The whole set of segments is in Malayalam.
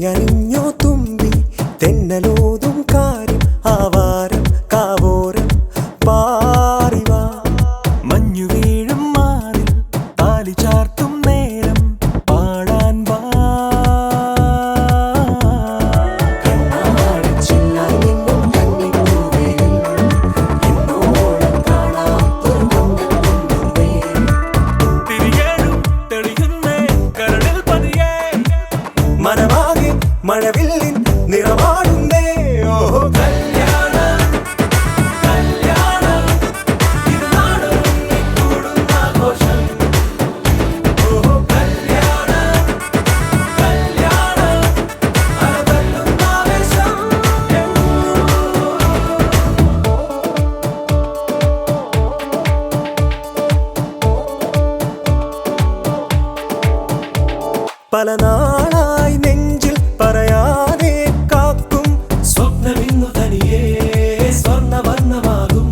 അണിഞ്ഞോ തുമ്പി തെന്നലോതും കാര്യം ആവാരം കാവോരം പാറിവാ മഞ്ഞു വീഴും മാറിൽ താലി ചാർത്തും നേരം പാടാൻ വാ തിരികേഴും തെളിയുന്നേ കരളിൽ പതിയേ മനമാകെ മഴവില്ലിൻ നിറമാടുന്നേ ഓഹോ പല നാളായി നെഞ്ചിൽ പറയാതെ കാക്കും സ്വപ്നമിന്നു തനിയേ സ്വർണ്ണവർണ്ണമാകും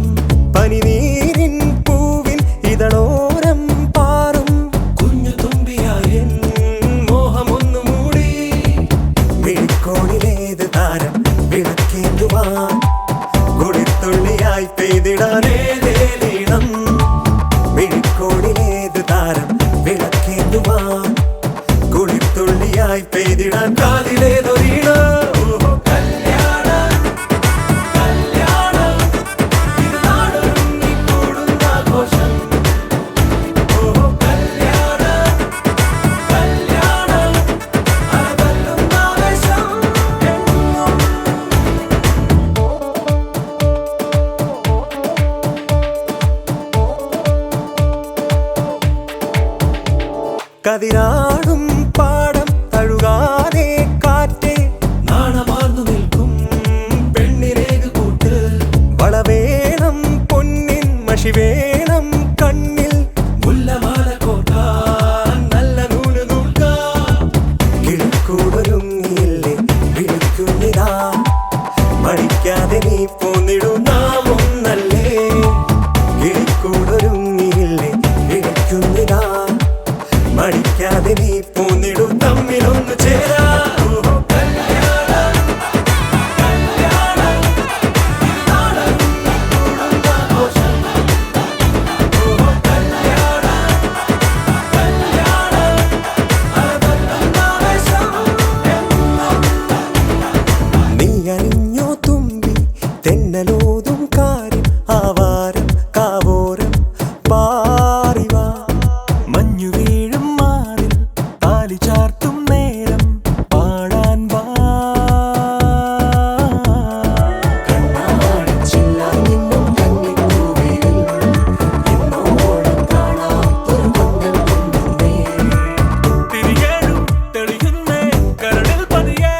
പനിനീരിൻ പൂവിൻ ഇതളോരം പാറും കുഞ്ഞു തുമ്പിയായ മോഹമൊന്നു മൂടി വിളിക്കോണിലേത് താരം വിളക്കേന്തുവാൻ കുളിത്തുള്ളിയായി പെയ്തിടാനേതേലീണം വിളിക്കോണിലേത് താരം വിളക്കേന്തുവാൻ കുളിത്തുള്ളിയായി പെയ്തിടാൻ കാതിലേതൊരീണം കതിരാടും പാടം തഴുകാതെ കാറ്റേ നാണമാർന്നു നിൽക്കും പെണ്ണിരേകു കൂട്ട് വളവേണം പൊന്നിൻ മഷി വേണം കണ്ണിൽ മുല്ലമാല കോർക്കാൻ നല്ല നൂല് നൂൽക്കാൻ കിളിക്കൂടൊരുങ്ങിയില്ലേ വിളിക്കുന്നിതാ മടിക്കാതെ നീ പോന്നിടും നാം ഒന്നല്ലേ കിളിക്കൂടൊരുങ്ങിയില്ലേ വിളിക്കുന്നിതാ മടിക്കാതെ നീ പോന്നിടും തമ്മിലൊന്നു ചേരാ നീ അണിഞ്ഞോ തുമ്പി തെന്നലോതും കാര്യം ആവാരം കാവോരം പാറിവാ മഞ്ഞു വീഴും മാറിൽ താലി ചാർത്തും നേരം പാടാൻ വാ തിരികേഴും തെളിയുന്നേ കരളിൽ പതിയേ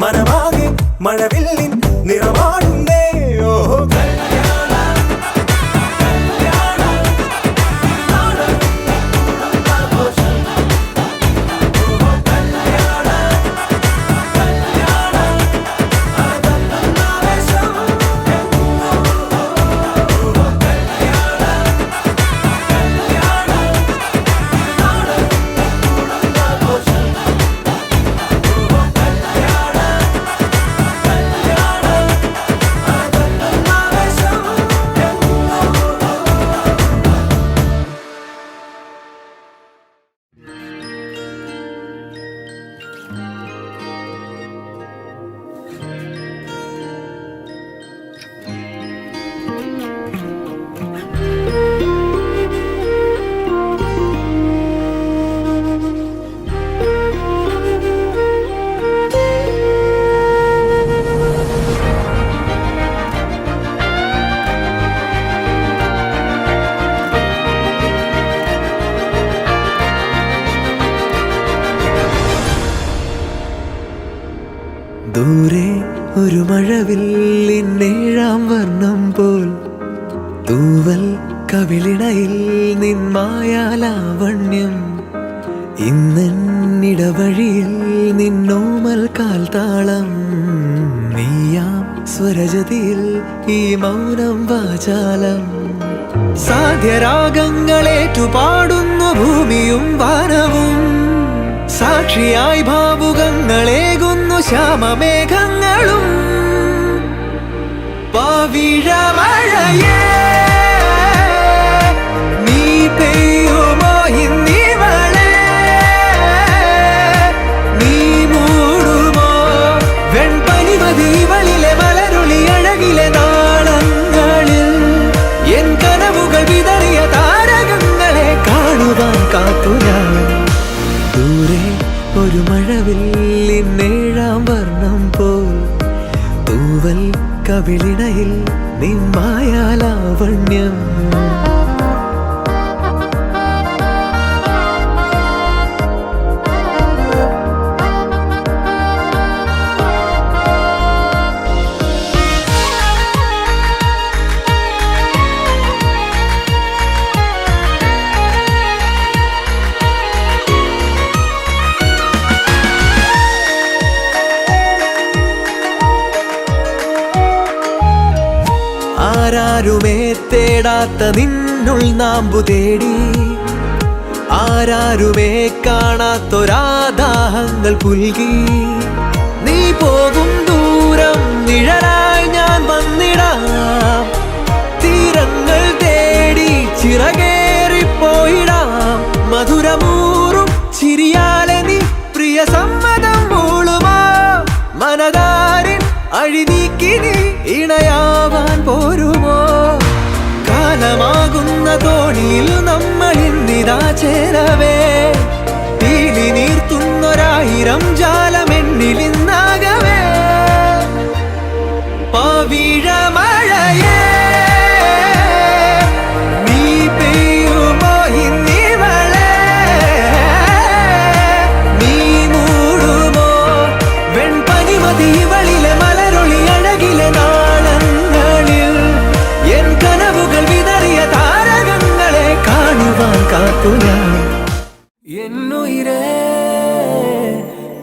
മനമാകെ മഴവില്ലിൻ നിറമാടുന്നേ ഓഹോ ദൂരെ ഒരു മഴവില്ലിന്നേഴാം വർണ്ണം പോൽ തൂവൽ കവിളിണയിൽ നിന്മായാലാവണ്യം ഇന്നിടവഴിയിൽ നിന്നോമൽ കാൽത്താളം നീയാം സ്വരജതിയിൽ ഈ മൗനം വാചാലം സാധ്യരാഗങ്ങളേറ്റുപാടുന്നു ഭൂമിയും വാനവും സാക്ഷിയായി ഭാവുകങ്ങളേകുന്നു ശ്യാമമേഘങ്ങളും. പവിഴമഴയേ നീ പെയ്യുമോ ഇന്നിവളെ, നീ മൂടുമോ വെൺപനിമതിവളിലെ മലരുളി അഴകിലെ നാളങ്ങളിൽ. എൻ കനവുകൾ വിതറിയ താരകങ്ങളെ കാണുവാൻ കാത്തു ഞാൻ. ദൂരെ ഒരു മഴവില്ലിന്നേഴാം വർണ്ണം പോൽ തൂവൽ കവിളിണയിൽ നിമ്മായാലാവണ്യം. ആരാരുമേ തേടാത്ത നിന്നുൾ നാമ്പു തേടി, ആരാരുമേ കാണാത്തൊരാദാഹങ്ങൾ പുൽകി. നീ പോകും ദൂരം നിഴലായി ഞാൻ വന്നിടാം, തീരങ്ങൾ തേടി ചിറകേറിപ്പോയിടാം. മധുരമൂറും ചിരിയാലെ നീ പ്രിയ സമ്മതം മൂളുമോ, മനതാരിൻ അഴിനീക്കി നീ ഇണയാവാൻ പോരുമോ. കാലമാകുന്ന തോണിയിൽ നമ്മൾ ഇന്നിതാ ചേരവേ, പീലി നീർത്തുന്നൊരായിരം ജാലമെണ്ണിലിന്നാകവേ. പവിഴമഴയേ നീ പെയ്യുമോ ഇന്നിവളെ, നീ മൂടുമോ വെൺപനിമതിവളിലെ മലരൊളി അഴകിലെ നാളങ്ങളിൽ. എൻ കനവുകൾ വിതറിയ താരകങ്ങളെ കാണുവാൻ കാത്തു ഞാൻ. എന്നുയിരേ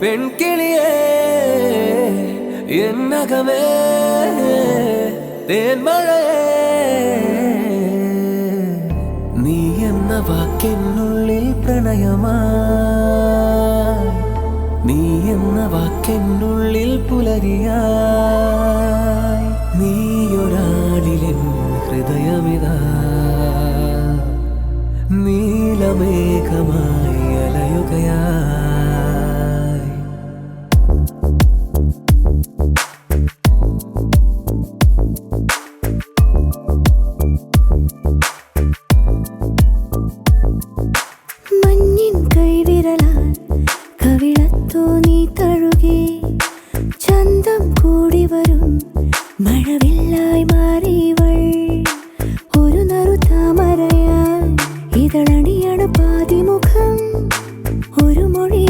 പെൺകിളിയേ എന്നകമേ തേന്മഴയേ, നീ എന്ന വാക്കെന്നുള്ളിൽ പ്രണയമായി, നീ എന്ന വാക്കെന്നുള്ളിൽ പുലരിയായി. നീയൊരാളിലെൻ ഹൃദയമിതാ നീലമേഘമായി അലയുകയായി. മഞ്ഞിൻ കൈവിരലാൽ കവിളത്തു നീ തഴുകി, ചന്തം കൂടി വരും മഴവില്ലായി മാറിയവൾ. ഒരു നറുതാമരയായി ഇതളണിയണ പാതിമുഖം, ഒരു മൊഴി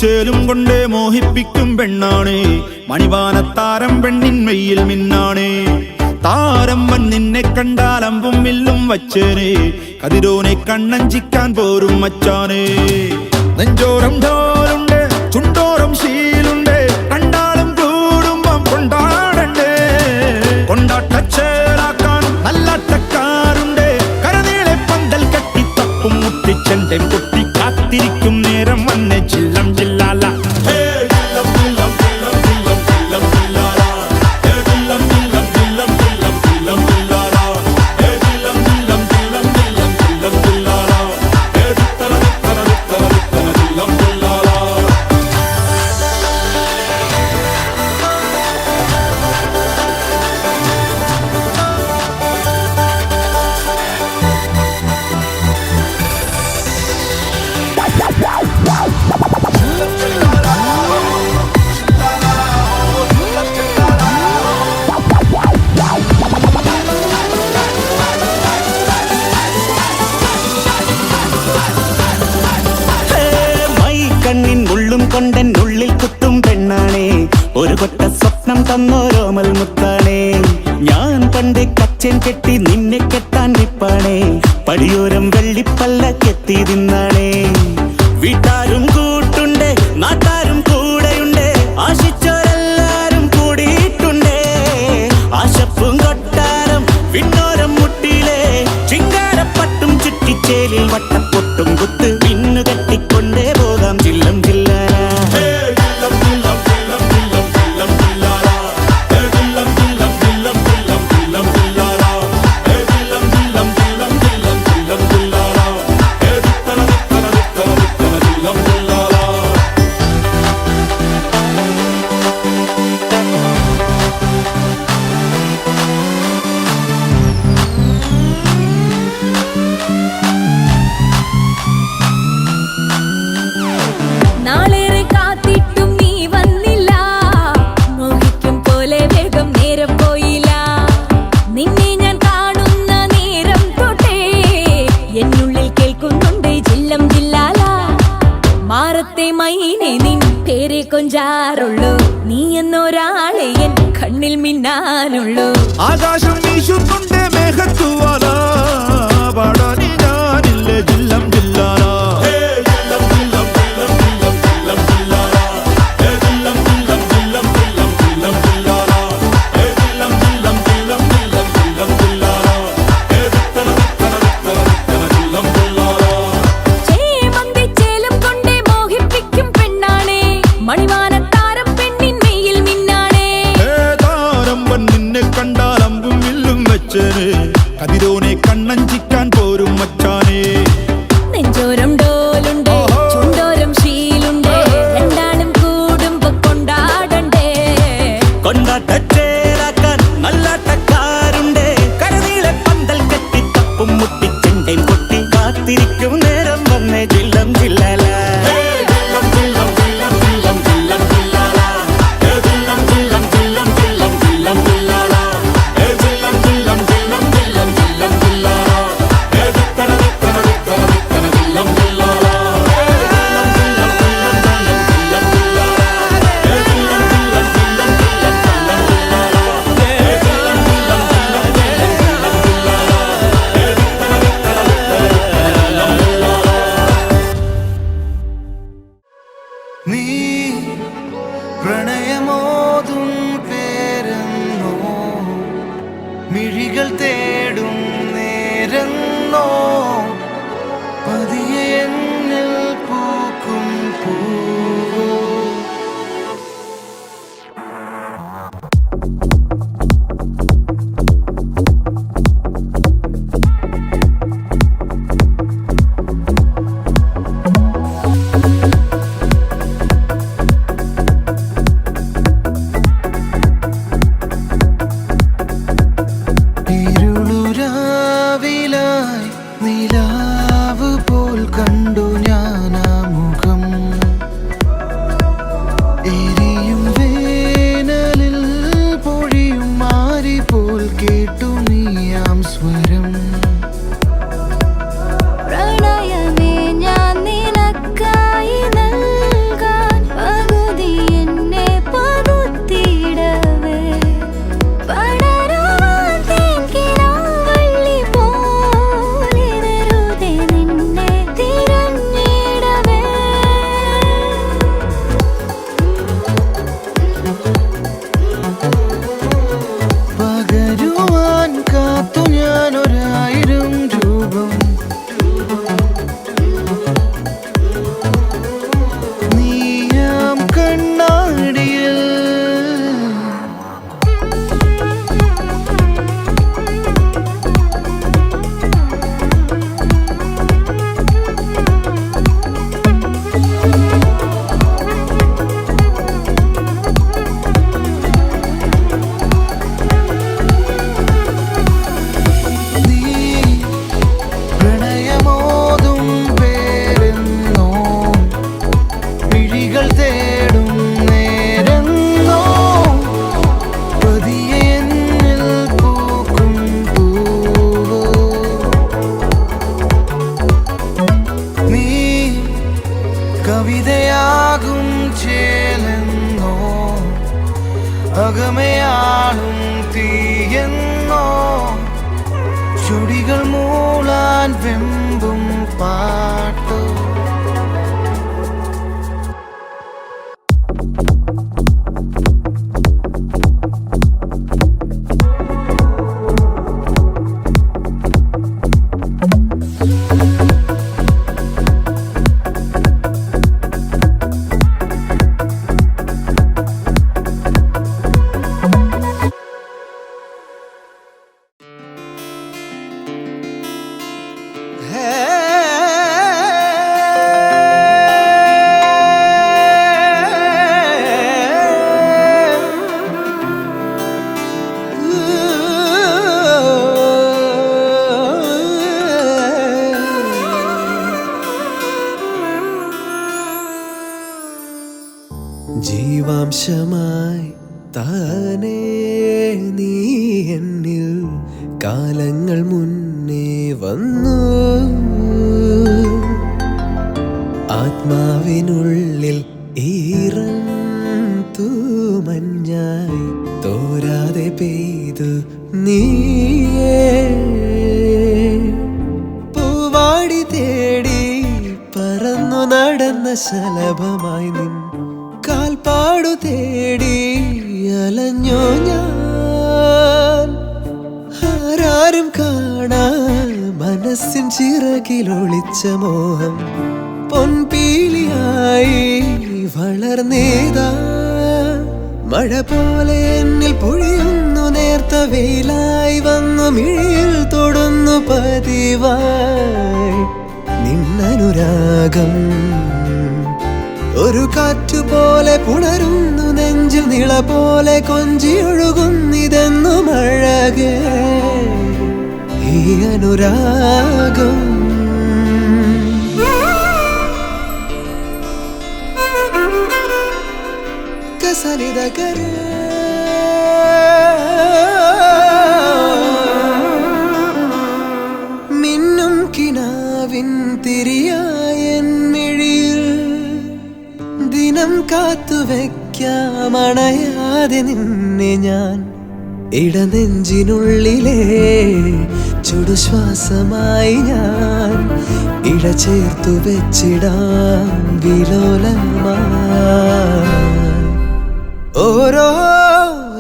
മണിച്ചേലും കൊണ്ടേ മോഹിപ്പിക്കും പെണ്ണാണേ. മണിവാനത്താരം പെണ്ണിൻ മെയ്യിൽ മിന്നാണേ. താരം വൻ നിന്നെ കണ്ടാൽ അമ്പും വില്ലും വച്ചേനെ. കതിരോനെ കണ്ണഞ്ചിക്കാൻ പോരും മച്ചാനേ. നെഞ്ചോരം ഢോലുണ്ട്, ചുണ്ടോരം ശീലുണ്ട്, കണ്ടാലും കൂടുമ്പം കൊണ്ടാടണ്ടേ. കൊണ്ടാട്ടച്ചേലാക്കാൻ നല്ലാട്ടക്കാരുണ്ട്. കരനീളെ പന്തൽ കെട്ടി തപ്പും മുട്ടിച്ചെണ്ടൻ പൊട്ടി കാത്തിരിക്കും നേരം വന്നെ ചില്ലം ജില്ലാല. കണ്ണിൻ ഉള്ളും കൊണ്ടൻ ഉള്ളിൽ കുത്തും പെണ്ണാണേ. ഒരു കൊട്ട സ്വപ്നം തന്നോരോമൽ മുത്താണേ. ഞാൻ പണ്ട് കച്ചൻ കെട്ടി നിന്നെ കെട്ടാൻ നിപ്പാണേ. പടിയോരം വെള്ളിപ്പല്ല കെത്തി തിന്നാണേ. വീട്ടാരും കൂട്ടുണ്ട്, നാട്ടാരും കൂടെയുണ്ട്. ആശിച്ചോരെല്ലാരും കൂടിയിട്ടുണ്ട്. ആശപ്പും കൊട്ടാരം വിണ്ണോരം മുട്ടിയിലെ ചിങ്കാരപ്പട്ടും ചുറ്റിച്ചേലിൽ വട്ടപ്പൊട്ടും കുത്ത് പിന്നു കെട്ടിക്കൊണ്ടേ പോകാം ചില്ലം ജില്ലാല. നാളേറെ കാത്തിട്ടും നീ വന്നില്ല. മോഹിക്കും പോലെ വേഗം നേരം പോയില്ല. നിന്നെ ഞാൻ കാണുന്ന നേരം തൊട്ടേ എന്നുള്ളിൽ കേൾക്കുന്നുണ്ട് ജില്ലം ജില്ലാല. മാറത്തെ മൈനെ നിൻ പേരെ കൊഞ്ചാറുള്ളൂ. നീ എന്നൊരാളെ എൻ കണ്ണിൽ മിന്നാനുള്ളൂ. ആകാശം വീശുന്നുണ്ട് മേഘത്തുവാല. പാടാനി ഞാനില്ല ജില്ലം ജില്ലാല. ചേമന്തിച്ചേലും കൊണ്ടേ മോഹിപ്പിക്കും പെണ്ണാണേ. മണിവാനത്താരം പെണ്ണിൻ മെയ്യിൽ മിന്നാണേ. താരം വൻ നിന്നെ കണ്ടാൽ അമ്പും വില്ലും വെച്ചേനെ. കതിരോനെ കണ്ണഞ്ചിക്കാൻ പോരും മച്ചാനേ. നെഞ്ചോരം ഡോലുണ്ട്, ചുണ്ടോരം ശീലുണ്ട്. രണ്ടാളും കൂടുമ്പോ കൊണ്ടാടണ്ടേ. കൊണ്ടാട്ടച്ചേലാക്കാൻ നല്ലാട്ടക്കാരുണ്ട്. കരനീളെ പന്തൽ കെട്ടി തപ്പും മുട്ടിച്ചെണ്ടൻ പൊട്ടി കാത്തിരിക്കും നേരം വന്നേ ജില്ലം ജില്ലാല. നീ പ്രണയമോതും പേരെന്നോ, മിഴികൾ തേടും നേരെന്നോ, പതിയെ എന്നിൽ പൂക്കും പൂവോ. ഇരുളുരാവിലായി നിലാവ് പോൽ കണ്ടു ഞാനാ മുഖം. എരിയും വേനലിൽ പൊഴിയും മാരി പോൽ കേട്ടു നീയാം സ്വരം. പ്രണയമേ ഞാൻ നിനക്കായി നൽകാൻ അകമയാളും തീയെന്നോ ചുടികൾ മൂളാൻ വെമ്പും പാട്ടോ ജീവാംശമായി താനേ നീ എന്നിൽ കാലങ്ങൾ മുന്നേ വന്നു ആത്മാവിനുള്ളിൽ ഈറൻ തൂമഞ്ഞായി തോരാതെ പെയ്തു നീയേ പൂവാടി തേടി പറന്നു നടന്ന ശലഭമായി നിൻ കാൽപ്പാടു തേടി അലഞ്ഞോ ഞാൻ ആരാരും കാണാൻ മനസ്സിൻ ചിറകിലൊളിച്ച മോഹം പൊൻപീലിയായി വളർന്നേതാ മഴ പോലെ എന്നിൽ പൊഴിയുന്നു നേർത്ത വെയിലായി വന്നു മിഴിയിൽ തൊടുന്നു പതിവായി നിന്നനുരാഗം ഒരു കാറ്റുപോലെ പുണരുന്നു നെഞ്ചിൽ നിള പോലെ കൊഞ്ചിയൊഴുകുന്നിതെന്നു മഴകേ ഈ അനുരാഗം കസനിതകര മിന്നും കിനാവിൻ തിരിയായൻ മിഴിയിൽ ദിനം കാത്തുവെക്കാമണയാതെ നിന്നെ ഞാൻ ഇടനെഞ്ചിനുള്ളിലെ ചുടുശ്വാസമായി ഞാൻ ഇട ചേർത്തു വെച്ചിടാം വിലോലമായി ഓരോ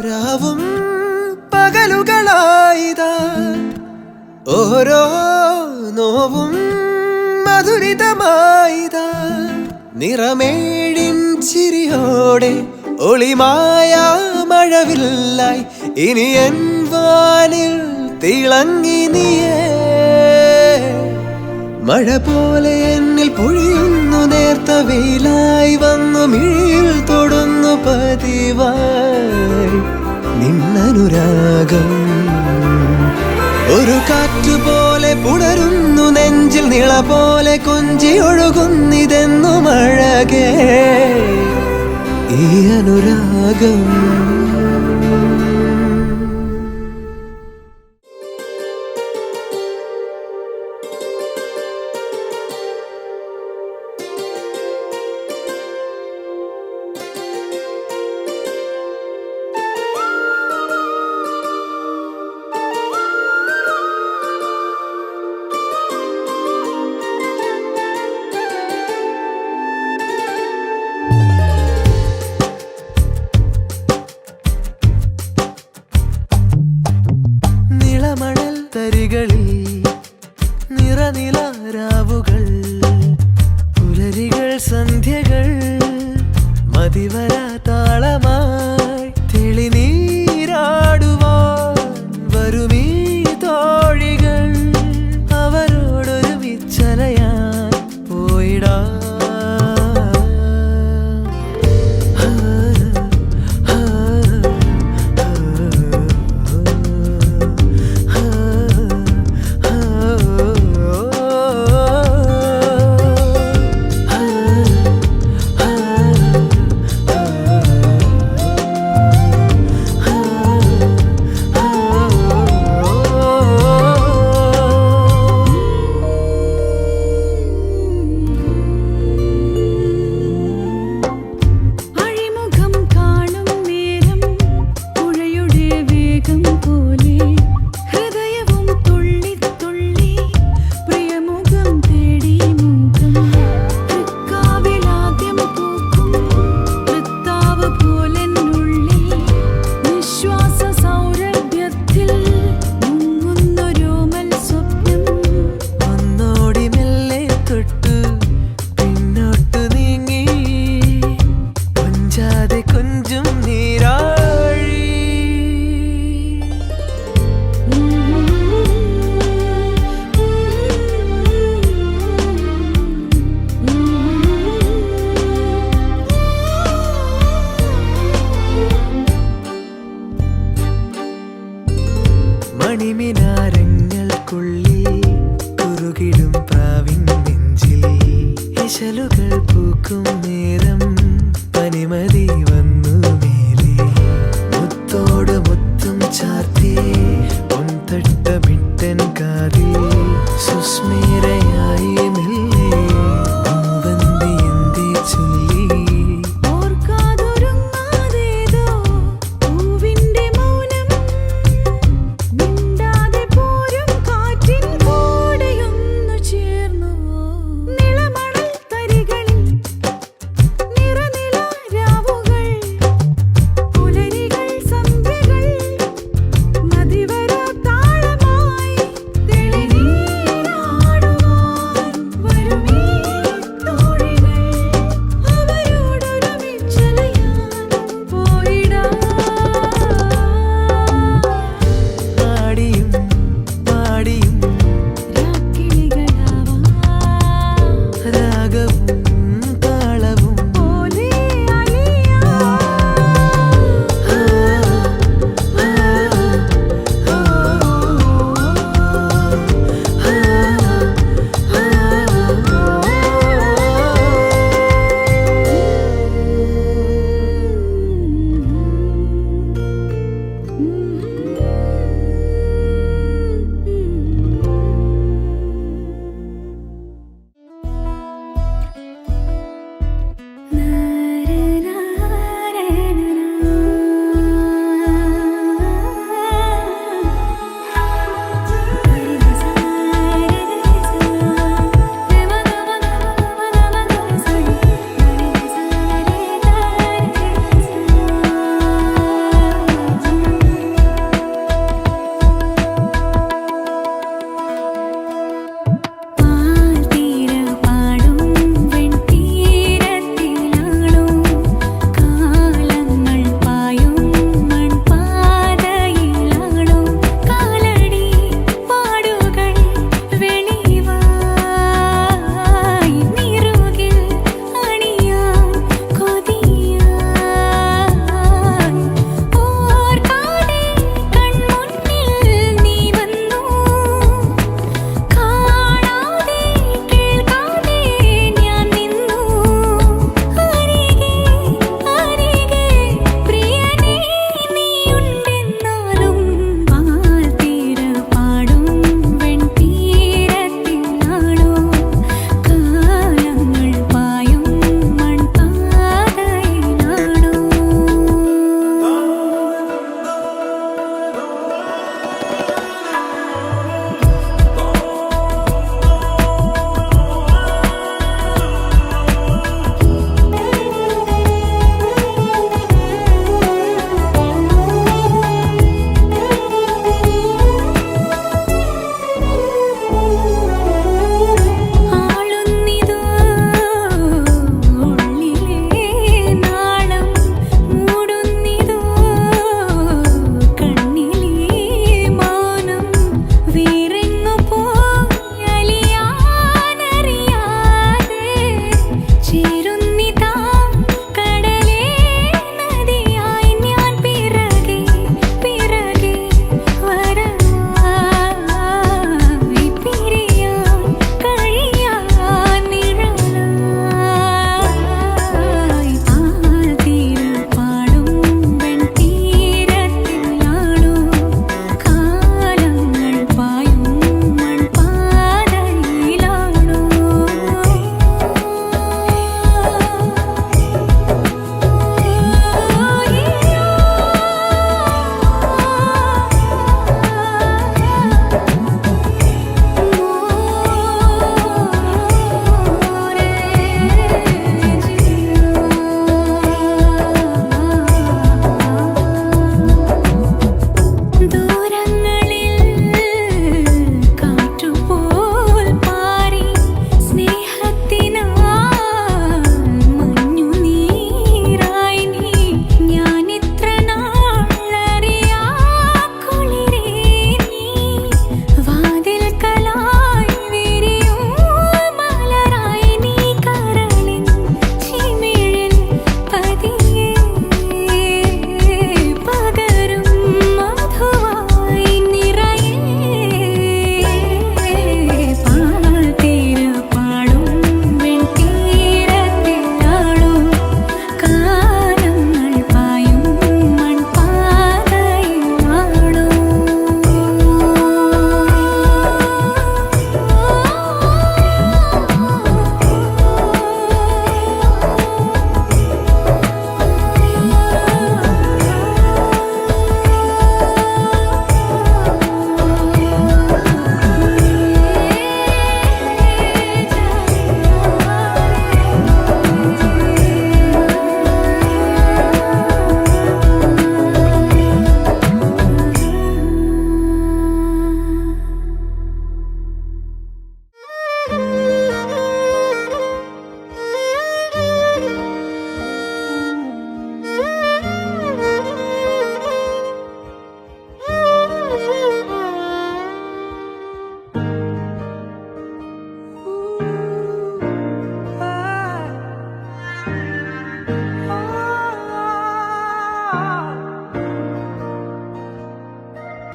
രാവും പകലുകളായിതാ ഓരോ നോവും മധുരിതമായിതാ നിറമേഴിൻ ചിരിയോടെ ഒളിമായ മഴവില്ലായി ഇനി എൻ വാനിൽ തിളങ്ങി നീയേ മഴ പോലെ എന്നിൽ പൊഴിയുന്നു നേർത്ത വെയിലായി വന്നു മിഴിയിൽ തൊടുന്നു പതിവായി നിന്നനുരാഗം ഒരു കാറ്റുപോലെ പുണരുന്നു നെഞ്ചിൽ നിള പോലെ കൊഞ്ചി ഒഴുകുന്നിതെന്നു മഴകേ ഈ അനുരാഗം അറിയാതെ കൊഞ്ചും നീരാഴി. മണിമിനാരങ്ങൾക്കുള്ളിൽ കുറുകിടും പ്രാവിൻ നെഞ്ചിൽ ഇശലുകൾ പൂക്കും നേരം പനിമതി വന്നു മേലെ.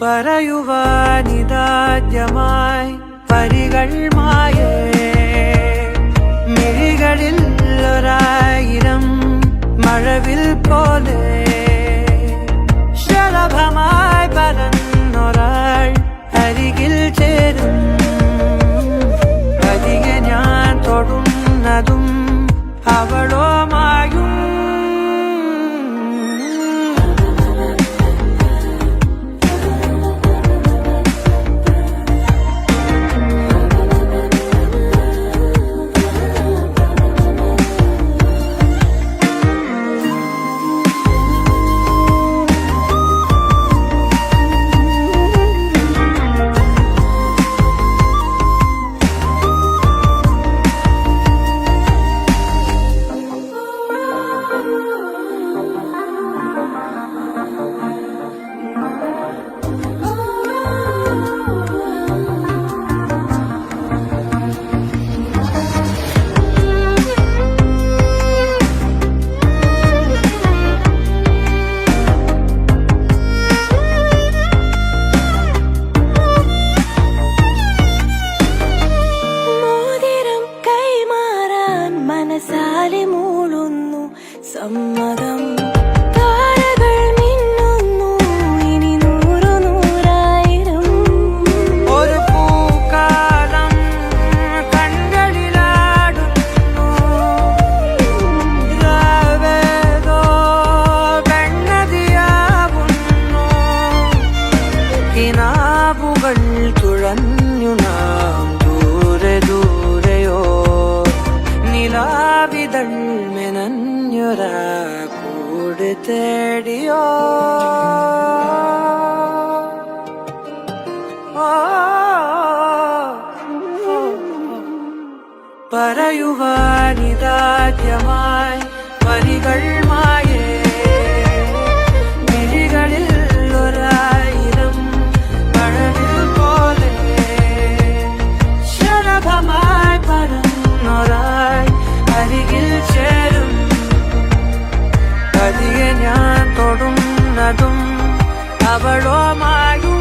പറയുവാനിതാദ്യമായി വരികൾ മായേ മിഴികളിൽ ഒരായിരം മഴവിൽ പോലെ ശലഭമായി പരന്നൊരാൾ അരികിൽ ചേരും അരികെ ഞാൻ തൊടുന്നതും അവളോമായും സമ്മതം താരകൾ മിന്നുന്നു ഇനി നൂറു നൂറായിരം ഒരു പൂക്കാലം കണ്ണുകളിലാടുന്നു രാവേതോ പെണ്ണതിയാവുന്നു കിനാവുകൾ തുഴഞ്ഞു നാം ദൂരെ ദൂരെയോ നിലാവിതൾ മെനഞ്ഞൊരാ കൂട് തേടിയോ പറയുവാനിതാദ്യമായി വരികൾ മായേ മിഴികളിൽ ഒരായിരം മഴവിൽ പോലെ ശലഭമായി പരന്നൊരാൾ അരികിൽ ചേരും അരികെ ഞാൻ തൊടുന്നതും അവളോമായും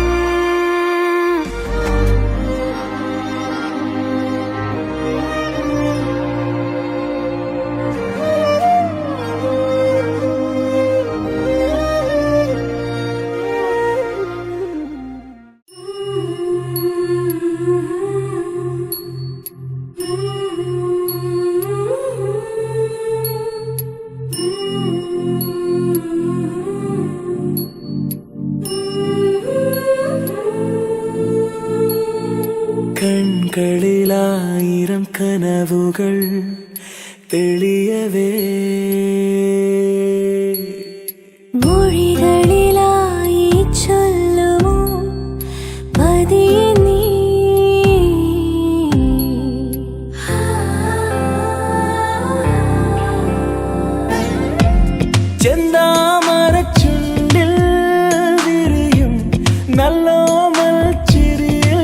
കൺകളിലായിരം കനവുകൾ തെളിയവേ മൊഴികളിലായി ചൊല്ലുമോ പതിയെ നീ ചെന്താമരച്ചുണ്ടിൽ വിരിയും നല്ലോമൽ ചിരിയിൽ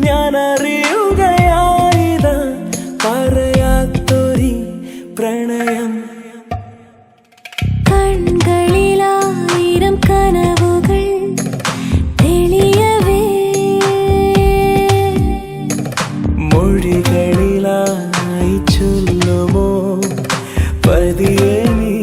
ഞാൻ അറിയുകയായിത പറയാത്തൊരി പ്രണയം കൺകളിലായിരം കനവുകൾ തെളിയവേ മൊഴികളിലായി ചൊല്ലുമോ പതിയെ നീ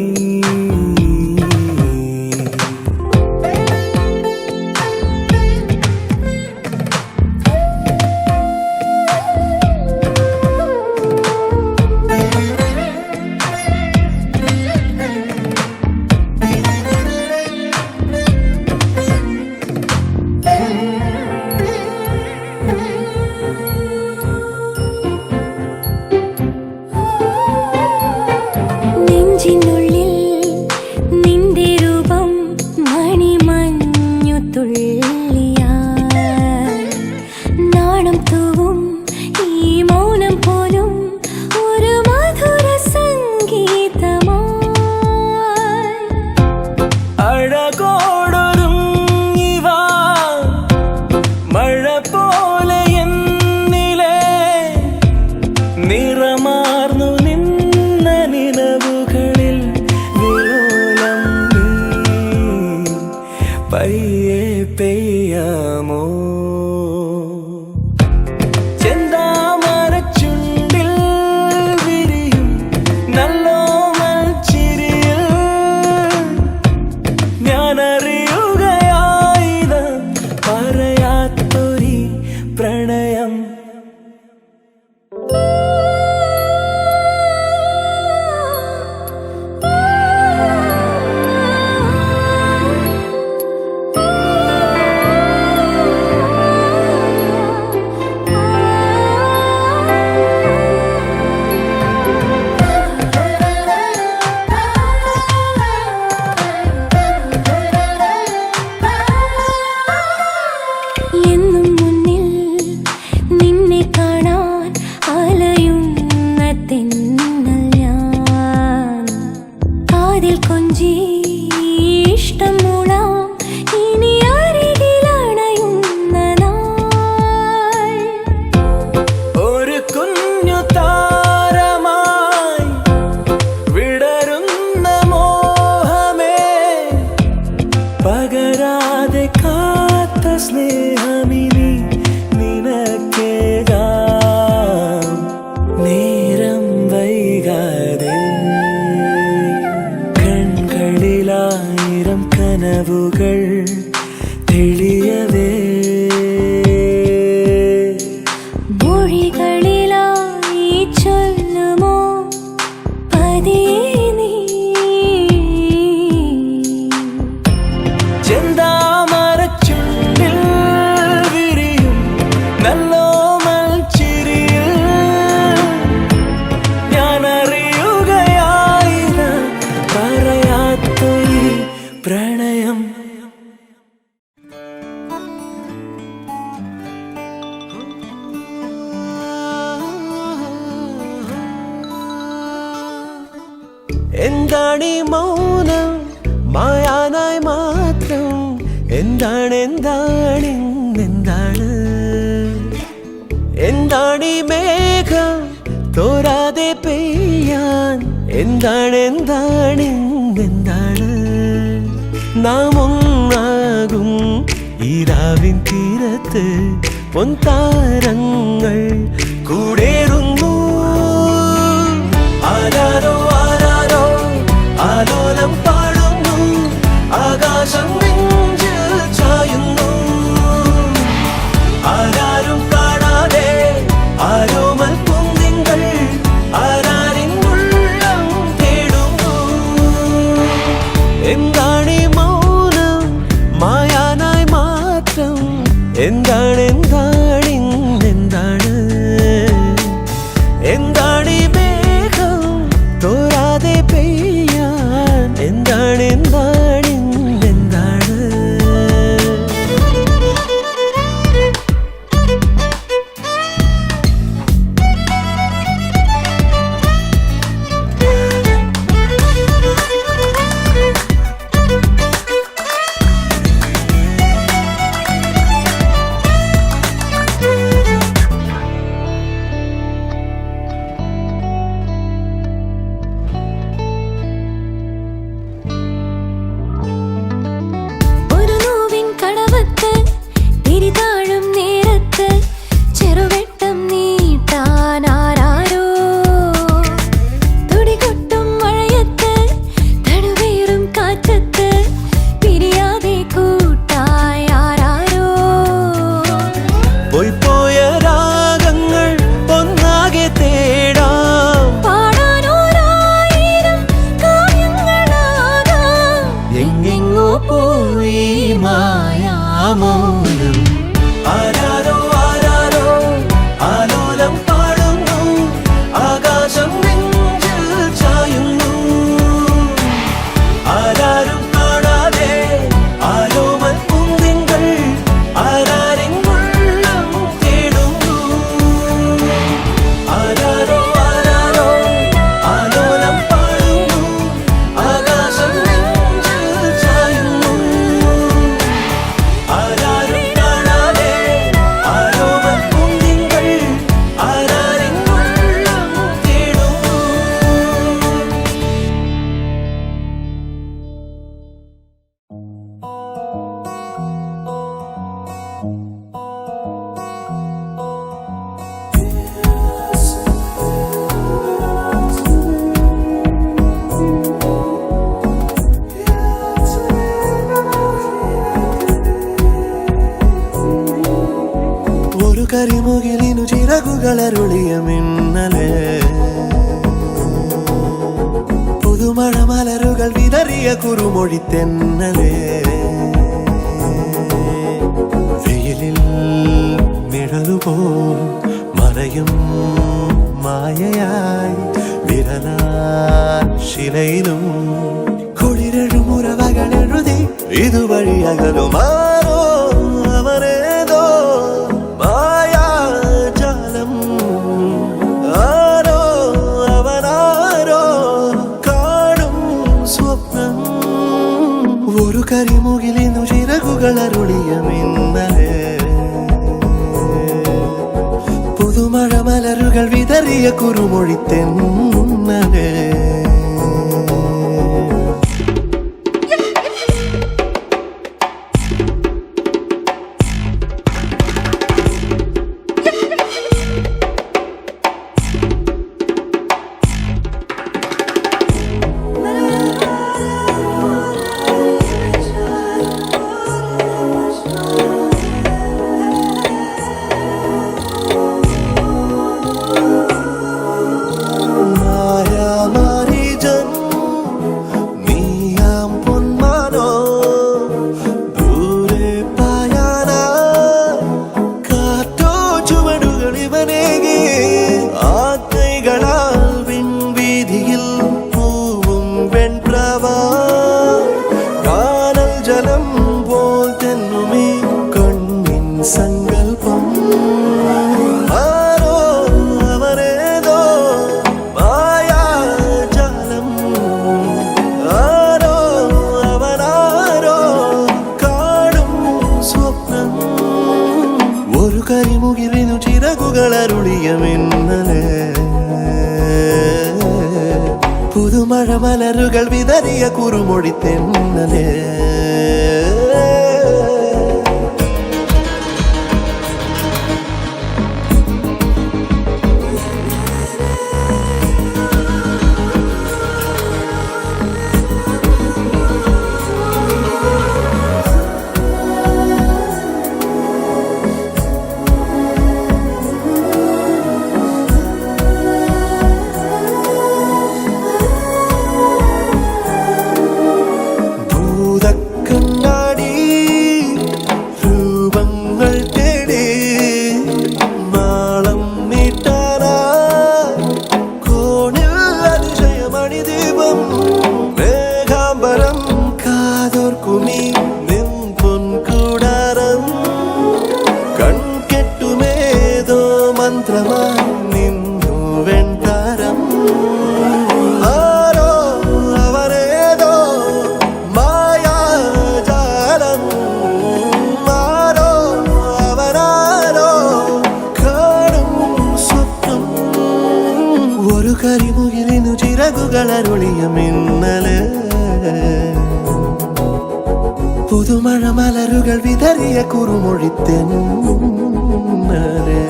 കൊഞ്ചി ഇഷ്ടം മൂളാം ഇനി അരികിലണയുന്ന നാൾ. ഒരു കുഞ്ഞു താരമായി വിടരുന്ന മോഹമേ, പകരാതെ കാത്ത സ്നേഹമിനി നിനക്കേകാം നേരം വൈകാതെ. കൺകളിലായിരം കനവുകൾ തെളിയവേ, മൊഴികളിലായി ചൊല്ലുമോ പതിയെ നീ. ചെന്താമരച്ചുണ്ടിൽ വിരിയും നല്ലോമൽ ചിരിയിൽ ഞാൻ അറിയുകയായില്ല പറയാത്ത ഈ പ്രണയം. എന്താണീ മൗനം മായാനായി മാത്രം? എന്താണ് എന്താണ് എന്താണ് എന്താണീ മേഘം തോരാതെ പെയ്യാൻ? എന്താണ് എന്താണ് എന്താണ് നാം ഒന്നാകും ഈ രാവിൻ തീരത്ത് പൊൻതാരങ്ങൾ കൂടേറുന്നു. ആരാരോ ആരാരോ ആലോലം പാടുന്നു, ആകാശം നെഞ്ചിൽ ചായുന്നു. ആരാരും കാണാതെ ആരോമൽ പൂന്തിങ്കൾ ആരാരിൻ ഉള്ളം തേടുന്നു. എന്താണീ മൗനം മായാനായി മാത്രം? എന്താണ് എന്താണ് എന്താണ് എന്താണീ മേഘം തോരാതെ പെയ്യാൻ? എന്താണ് എന്താണ് എന്താണ് ഒരു നോവിൻ കടവത്ത് തിരിതാഴും നേരത്ത് ചെറുവെട്ടം നീട്ടാൻ ആരാരോ. തുടികൊട്ടും മഴയത്ത് തണുവേറും കാറ്റത്ത് പിരിയാതെ കൂട്ടായി ആരാരോ. പോയ രാഗങ്ങൾ ഒന്നാകെ തേടാം, പാടാനോരായിരം കാവ്യങ്ങളാകാം. എങ്ങെങ്ങോ പോയി മായാമൗനം. ആരാരോ ആരാരോ ആലോലം പാടുന്നു, ആകാശം നെഞ്ചിൽ ചായുന്നു. ആരാരും കാണാതെ ആരോമൽ പൂന്തിങ്കൾ ആരാരിൻ ഉള്ളം തേടുന്നു. ആരാരോ ആരാരോ ആലോലം പാടുന്നു, ആകാശം നെഞ്ചിൽ ചായുന്നു. ആരാരും കാണാതെ ആരോമൽ പൂന്തിങ്കൾ ആരാരിൻ ഉള്ളം തേടുന്നു. ഒരു കരിമുകിലിനു ചിറകുകളരുളിയ മിന്നലേ, പുതുമഴ മലരുകൾ വിതറിയ കുറുമൊഴി തെന്നലേ. വെയിലിൽ നിഴലുപോ മറയും മായയായി വിരലാൽ ശിലയിലും കുളിരഴുമുറവകളെഴുതി ഇതുവഴി അകലുമാറോ അവനേതോ മായാജാലം. ആരോ അവനാരോ കാണും സ്വപ്നം. സ്വപ്നം ഒരു കരിമുകിലിനു ചിറകുകളരുളിയ മിന്നലേ പുതുമഴ മലരുകൾ വിതറിയ കുറുമൊഴി തെന്നലേ സങ്കൽപ്പം ആരോ അവരേതോ മായാജാലം ആരോ അവനാരോ കാണും സ്വപ്നം ഒരു കരിമുകിലിനു ചിറകുകളരുളിയ മിന്നലേ പുതുമഴ മലരുകൾ വിതറിയ കുറുമൊഴി തെന്നലേ കരിമുകിലിനു ചിറകുകളരുളിയ മിന്നലേ പുതുമഴ മലരുകൾ വിതറിയ കുറുമൊഴി തെന്നലേ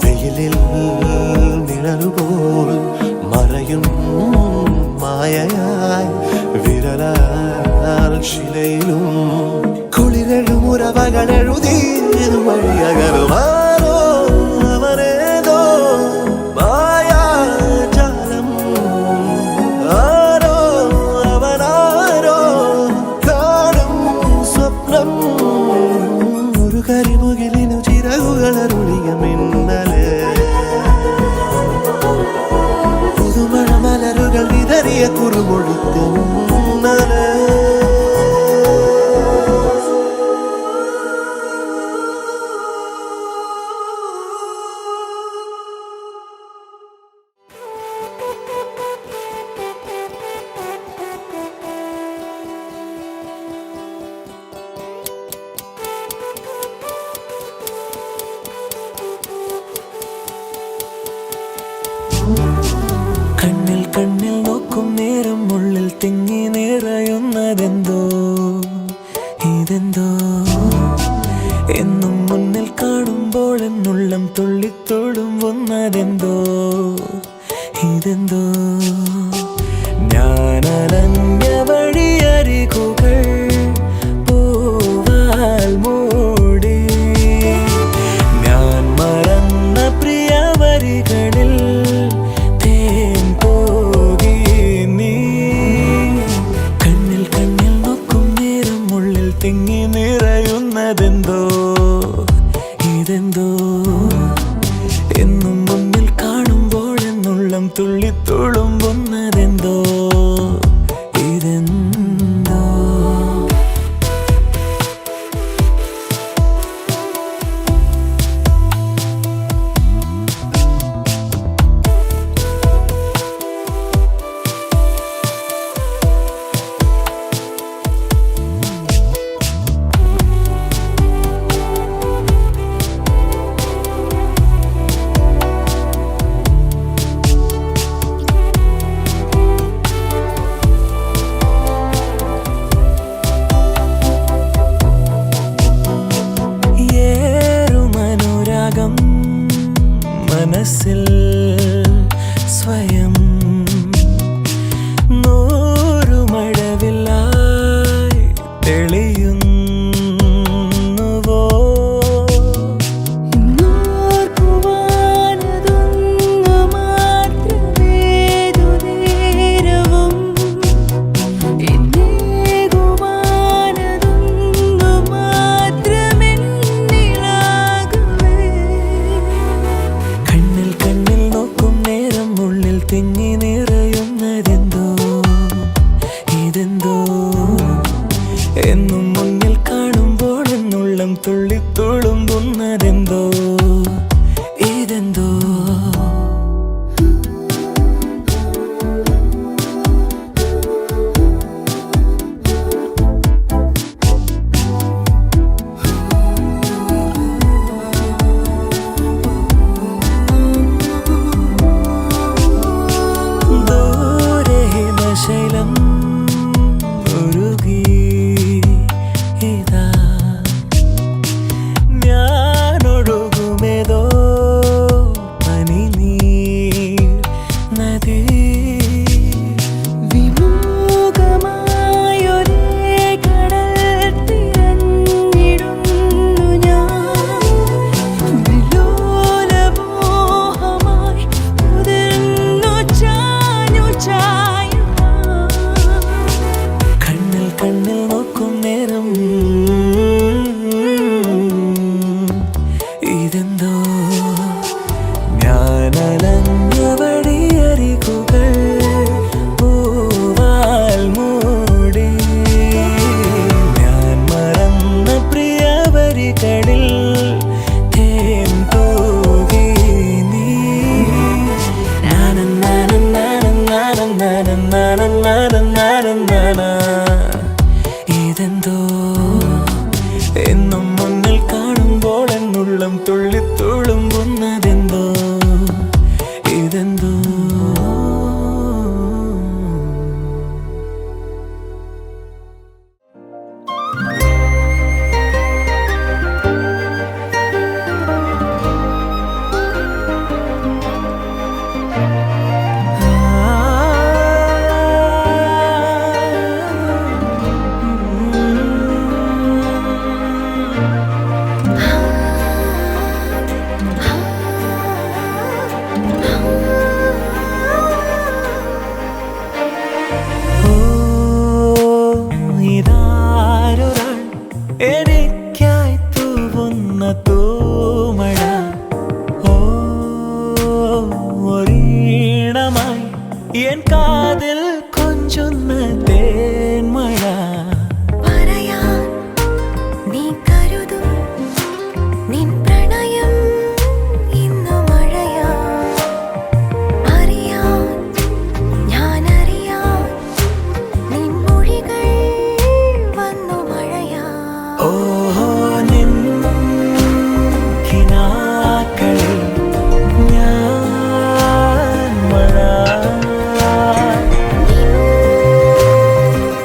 വെയിലിൽ നിഴലുപോൽ മറയും മായയായി വിരലാൽ ശിലയിലും കുളിരെഴും ഉറവകൾ എഴുതി വഴിയകലുമാ കരിമുകിലിനു ചിറകുകളരുളിയ മിന്നലേ പുതുമഴ മലരുകൾ വിതറിയ കുറുമൊഴി തെന്നലേ കണ്ണിൽ കണ്ണിൽ നോക്കും നേരം ഉള്ളിൽ തിങ്ങി നിറയുന്നതെന്തോ ഇതെന്തോ എന്നും മുന്നിൽ കാണുമ്പോൾ എന്നുള്ളം തുള്ളിത്തുളുമ്പുന്നതെന്തോ ഇതെന്തോ ഞാനലഞ്ഞ വഴിയരികുകൾ പൂവാൽ മൂടി ഞാൻ മറന്ന പ്രിയ വരികളിൽ തിങ്ങി നിറയുന്നതെന്തോ ഇതെന്തോ എന്നും മുന്നിൽ കാണുമ്പോൾ എന്നുള്ളം തുള്ളിത്തോ ഇതെന്തോ എന്നും മുന്നിൽ കാണുമ്പോൾ എന്നുള്ളം തുള്ളിത്തുളുമ്പുന്നതെന്തോ ഇതെന്തോ എനിക്കായി തൂവുന്ന തൂമഴ ഒരീണമായി എൻ കാതിൽ കൊഞ്ചുന്ന തേന്മഴ പറയാൻ നീ കരുതും നിൻ പ്രണയം ഇന്നു മഴയാ അറിയാൻ ഞാനറിയാൻ നിൻ മൊഴികൾ വന്നു മഴയാ ഓഹോ നിൻ കിനാക്കളിൽ ഞാൻ മഴ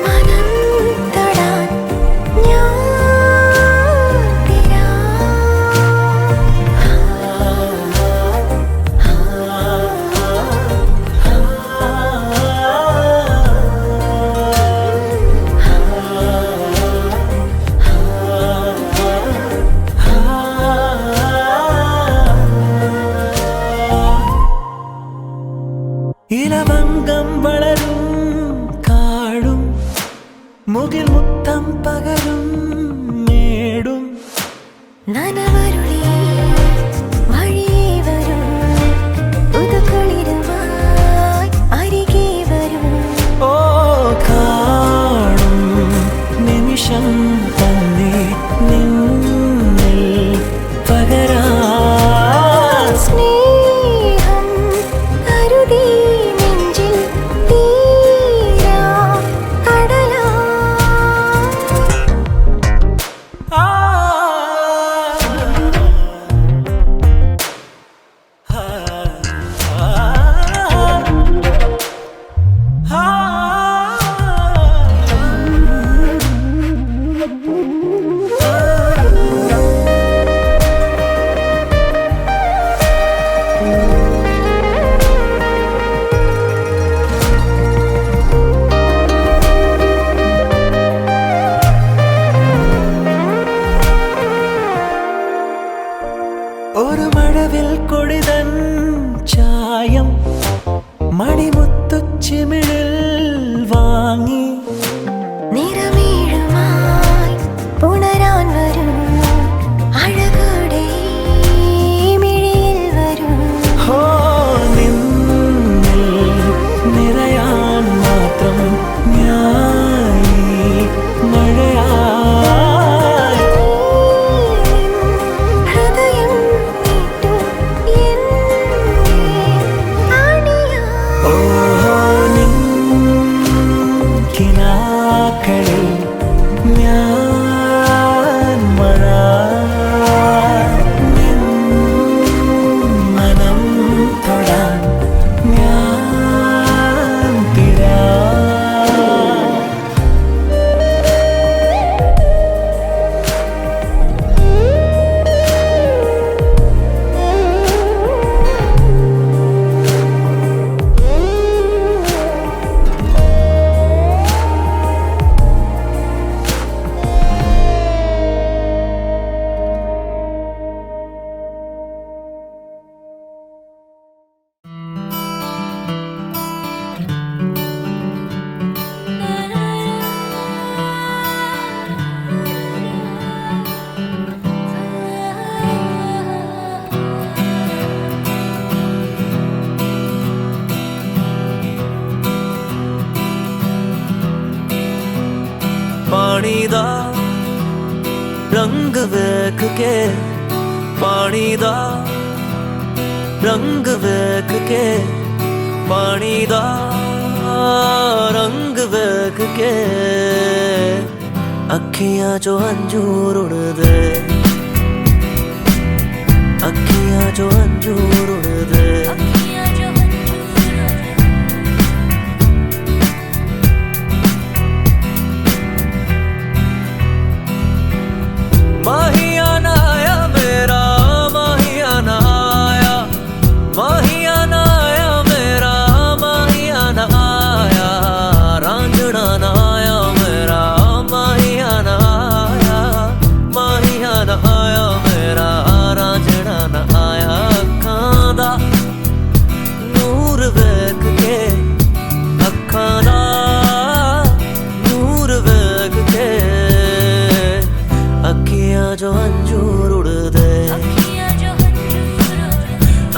മനം തൊടാൻ ഞാൻ തിരാ ഇലവങ്കം വളരും കാടും മുകിൽ മുത്തം പകരും മേടും നനവരുളി വഴിയേ വരും പുതുക്കുളിരുമായി അരികെ വരും ഓ കാണും നിമിഷം തന്നെ നിന്നിൽ പകരാ സ്നേഹം കരുതി നെഞ്ചിൽ തീരാ കടലാ ഒരു മഴവിൽ കൊടിതൻ ചായം മണിമുത്തുച്ചിമിഴിൽ വാങ്ങി നിറമേഴുമായി പുണരാൻ വരും അഴകോടെ മിഴിയിൽ വരും ഹോ നിന്നിൽ നിറയാൻ മാത്രം ഞായി മഴയായി ഹൃദയം നീട്ടും എന്നെ അണിയാ ഓഹോ നിൻ കിനാക്കളിൽ ഞാൻ മഴ നിൻ മനം തൊടാൻ ഞാൻ തിരാ पानी दा रंग वेख के पानी दा रंग वेख के पानी दा रंग वेख के अखियां चो अंजूर उड़दे, अखियां चो अंजूर उड़दे। माहिया ना आया मेरा, माहिया ना आया, माहिया ना आया मेरा, माहिया ना आया, रांझना ना आया मेरा, माहिया ना आया, माहिया ना आया मेरा, रांझना ना आया। अखां दा नूर वेख के, अखां दा नूर वेख के अखियां जो अंजूर उड़दे,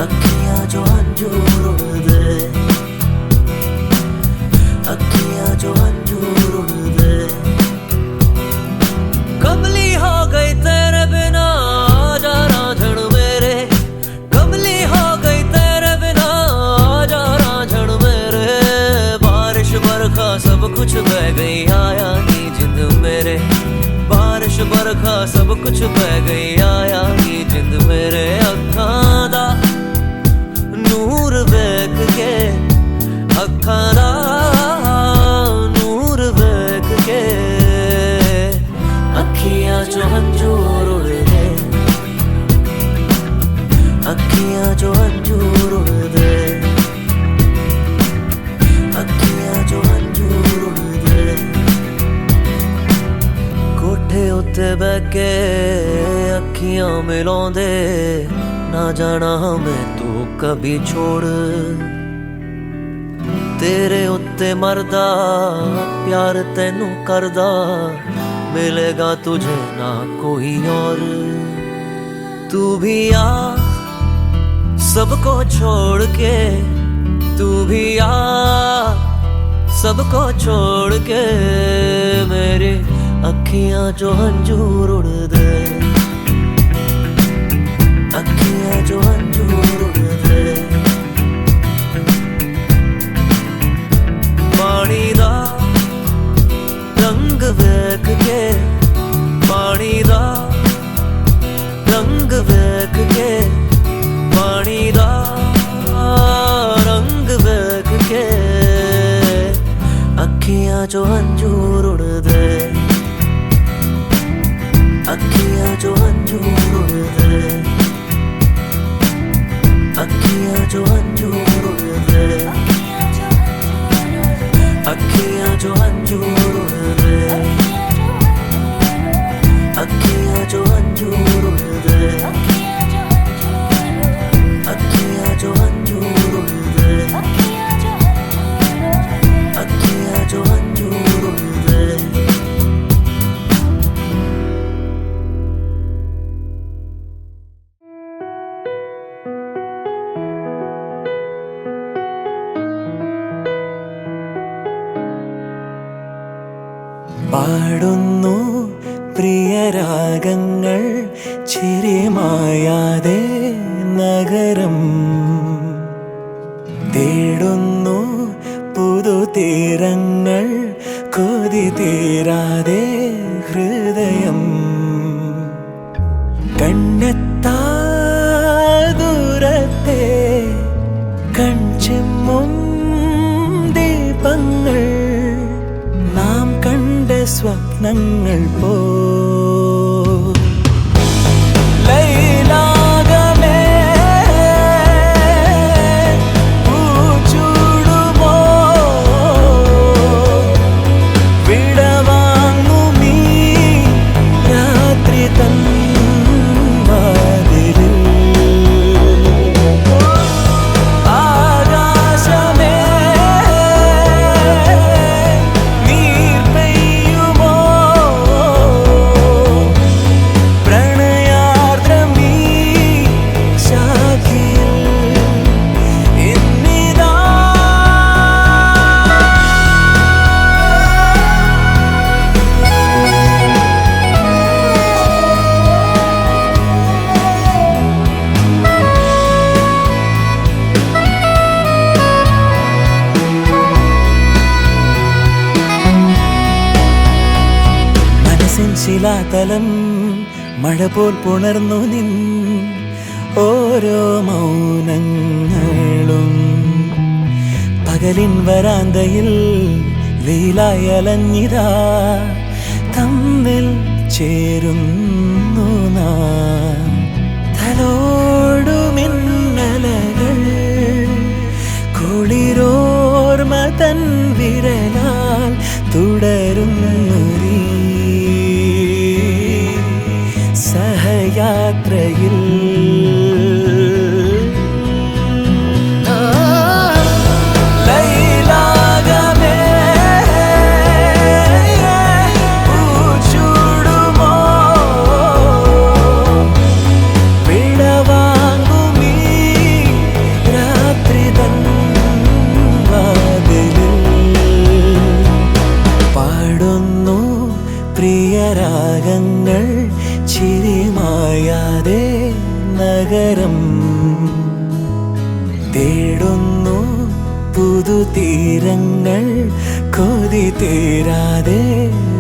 अखियां जो अंजूर उड़दे, अखियां जो अंजूर उड़दे। कमली हो गई तेरे बिना आजा रांझण मेरे, कमली हो गई तेरे बिना आजा रांझण मेरे। बारिश बरखा सब कुछ बह गई आया नी जिंद मेरे, बारिश बरखा सब कुछ बह गई आया नी जिंद मेरे। अखां दा नूर वेख के, अखां दा नूर वेख के अखियां चो अंजूर उड़दे, अखियां चो अंजूर उड़दे, अखियां चो अंजूर उड़दे। कोठे उत्ते बह के अखियां मिलाउंदे, ना जाना मैं तू कभी छोड़। तेरे उत्ते मरदा प्यार तैनू करदा, मिलेगा तुझे ना कोई और। तू भी आ सबको छोड़ के, तू भी आ सबको छोड़ के, मेरे अखियां जो अंजूर उड़दे, अखियां जो अंजूर उड़दे। पानी दा रंग वेख के, पानी दा रंग वेख के, पानी दा रंग वेख के अखियां जो अंजूर उड़दे, अखियां जो अंजूर उड़दे, अखियां जो अंजूर उड़दे, अखियां जो अंजूर उड़दे, अखियां जो अंजूर उड़दे, अखियां जो अंजूर उड़दे, अखियां जो अंजूर उड़दे। പാടുന്നു പ്രിയരാഗങ്ങൾ ചിരിമായാതെ നഗരം, തേടുന്നു പുതുതീരങ്ങൾ കൊതി തീരാതെ ഹൃദയം. കണ്ണെത്താ ദൂരത്തെ കൺചിമ്മും ദീപങ്ങൾ, നാം കണ്ട സ്വപ്നങ്ങൾ പോ ലൈലാകമേ പൂച്ചൂടുമോ, വിടവാങ്ങുമീ രാത്രി തൻ വാതിലിൽ. ആകാശമേ നീർ പെയ്യുമോ, ശിലാതലം മഴ പോൽ പുണർന്നു നിൻ ഓരോ മൗനങ്ങളും പകലിൻ വരാന്തയിൽ വെയിലായി അലഞ്ഞിതാ തമ്മിൽ ചേരുന്നു നാം തലോടുമിന്നലകൾ കുളിരോർമ തൻ വിരലാൽ തുടരുന്നു സഹയാത്രയിൽ പ്രിയരാഗങ്ങൾ ചിരിമായാതെ നഗരം തേടുന്നു പുതുതീരങ്ങൾ കൊതി തീരാതെ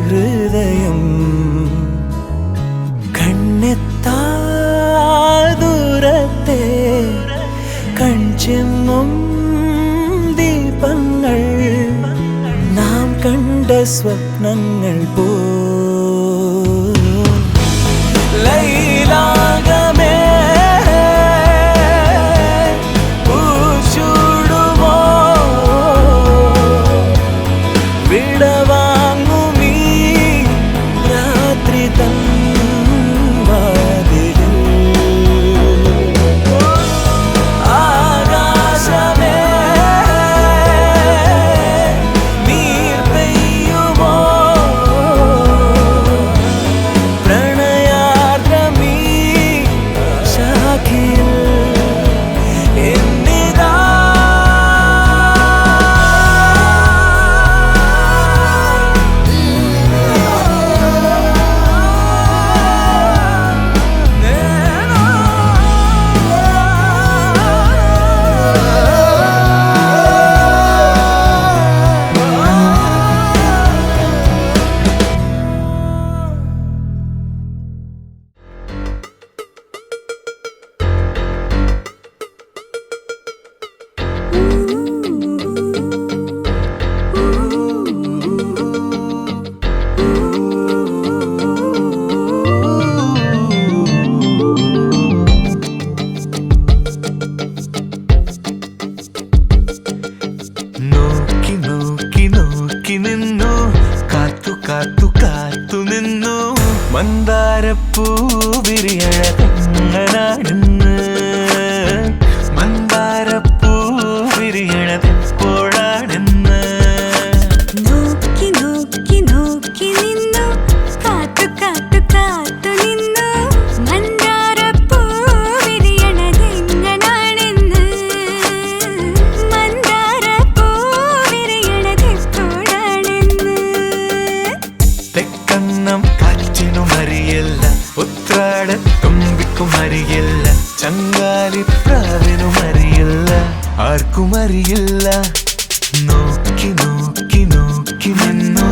ഹൃദയം കണ്ണെത്താ ദൂരത്തെ കൺചെമ്മും ദീപങ്ങൾ നാം കണ്ട സ്വപ്നങ്ങൾ പോ ലൈലാഗമേ പൂച്ചൂടുമോ വിടവാങ്ങുമീ രാത്രി തൻ വാതിലിൽ ആകാശമേ നീർ പെയ്യുമോ പ്രണയാർദ്രമീ ശാഖിയിൽ എന്നിതാ നോക്കി നോക്കി നോക്കി നിന്നു കാത്തു കാത്തു കാത്തു നിന്നു മന്ദാരപ്പൂ വിരിയണതെങ്ങനാണെന്ന് മന്ദാരപ്പൂ വിരിയണതെപ്പോഴാണെന്ന് നോക്കി നോക്കി നോക്കി നിന്നു കാത്തു കാത്തു കാത്തു നിന്നു മന്ദാരപ്പൂ വിരിയണതെങ്ങനാണെന്ന് മന്ദാരപ്പൂ വിരിയണതെപ്പോഴാണെന്ന് തെക്കന്നം കാറ്റിനും അറിയില്ല ഉത്രാട തുമ്പിക്കും അറിയില്ല ചങ്കാലിപ്രാവിനും അറിയില്ല ആർക്കും അറിയില്ല നോക്കി നോക്കി നോക്കി നിന്നു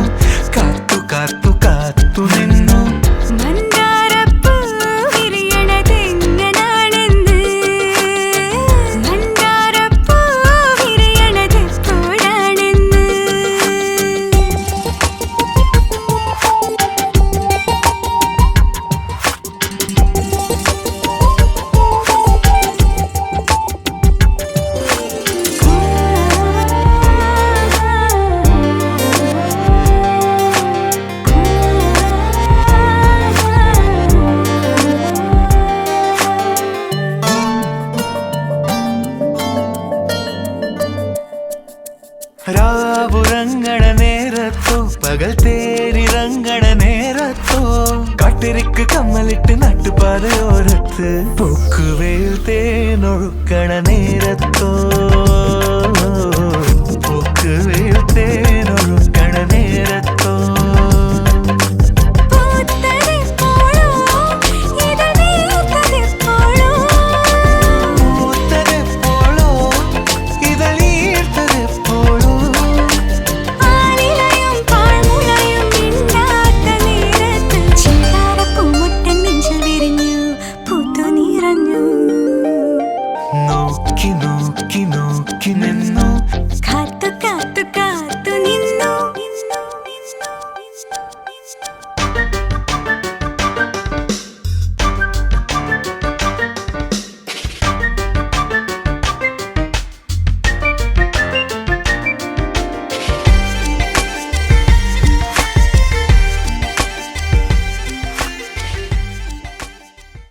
കാത്തു കാത്തു കാത്തു നിന്നു മന്ദാരപ്പൂ വിരിയണതെങ്ങനാണെന്ന് മന്ദാരപ്പൂ വിരിയണതെപ്പോഴാണെന്ന് രാവുറങ്ങണ നേരത്തോ പകൽ തേരിറങ്ങണ നേരത്തോ കാട്ടിരിക്ക് കമ്മലിട്ട് നട്ടുപാതയോരത്ത് പൂക്കുവേൽ തേനൊഴുക്കണ നേരത്തോ പൂക്കുവേൽ തേൻ